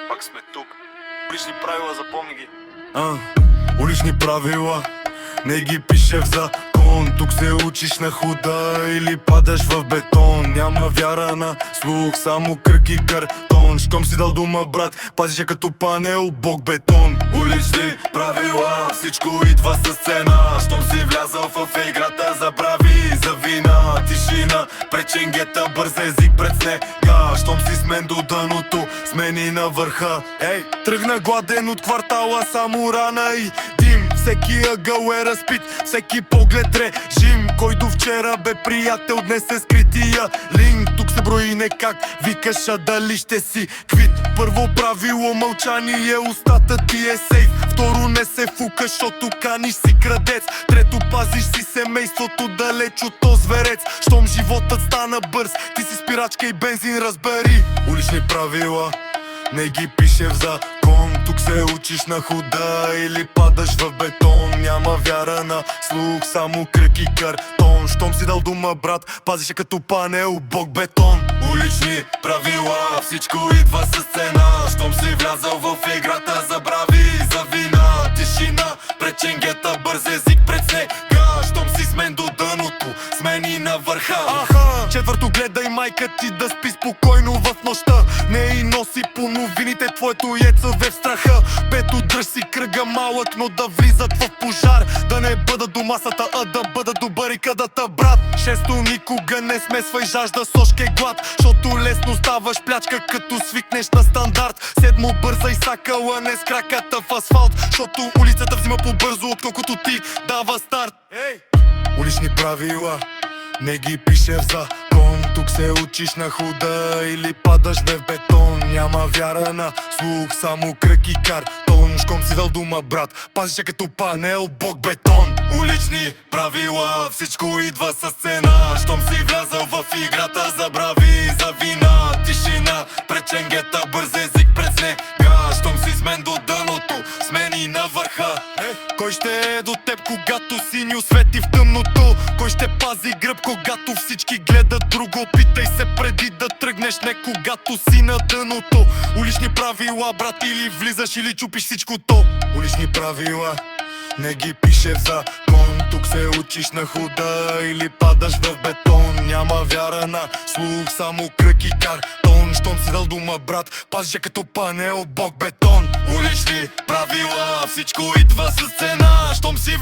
Пак сме тук. Улични правила, запомни ги. Улични правила, не ги пише в закон. Тук се учиш на худа или падаш в бетон. Няма вяра на слух, само кръг и картон. Щом си дал дума, брат, пазиш я като панел, бог бетон. Улични правила, всичко идва със сцена. Щом си влязал в играта, забрави за вина. Тишина, пред ченгета, бърз език пред снега. Щом си с мен до дъното, смени на върха. Ей, тръгна гладен от квартала, само рана и дим. Всеки ъгъл е разпит, всеки поглед режим. Кой до вчера бе приятел, днес е скрития линк. Тук се брои не как викаш, а дали ще си квит. Първо правило, мълчание, устата ти е сейф. Второ, не се фукаш, защото каниш си крадец. Трето, пазиш си семейството далеч от то зверец. Щом животът стана бърз, ти си спирачка и бензин, разбери. Улични правила, не ги пише в закон. Тук се учиш на худа или падаш в бетон. Няма вяра на слух, само кръг и картон. Щом си дал дума, брат, пазиш я като панел, бог бетон. Улични правила, всичко идва със цена. Щом си влязал в играта, забрави за вина. Тишина, пред ченгета, бърз език пред снега. Щом си с мен до дъното, смени на върха. Четвърто, гледай майка ти да спи спокойно в нощта. Не и носи по новините твоето яйцеве в страха. Пето, дръж си кръга малък, но да влизат в пожар. Да не бъдат до масата, а да бъдат до барикадата, брат. Шесто, никога не смесвай жажда с ошке глад, защото лесно ставаш плячка, като свикнеш на стандарт. Седмо, бързай сакала, не с краката в асфалт, защото улицата взима по-бързо, отколкото ти дава старт. Улични правила, не ги пише в закон. Тук се учиш на худа или падаш в бетон. Няма вяра на слух, само кръг и картон. Щом си дал дума, брат, пазиш я като панел, бог бетон. Улични правила, всичко идва със цена. Щом си влязал в играта, забрави за вина. Тишина, пред ченгета, бърз език пред снега. Щом си с мен до дъното, смени на върха. Кой ще е до теб, когато синьо свети в тъмното? Кой ще пази гръб, когато всички гледат друго? Питай се преди да тръгнеш, не когато си на дъното. Улични правила, брат, или влизаш, или чупиш всичкото. Улични правила, не ги пише в закон. Тук се учиш на худа или падаш в бетон. Няма вяра на слух, само кръг и картон. Щом си дал дума, брат, пазиш я като панел, бог бетон. Улични правила, всичко идва с цена. Щом си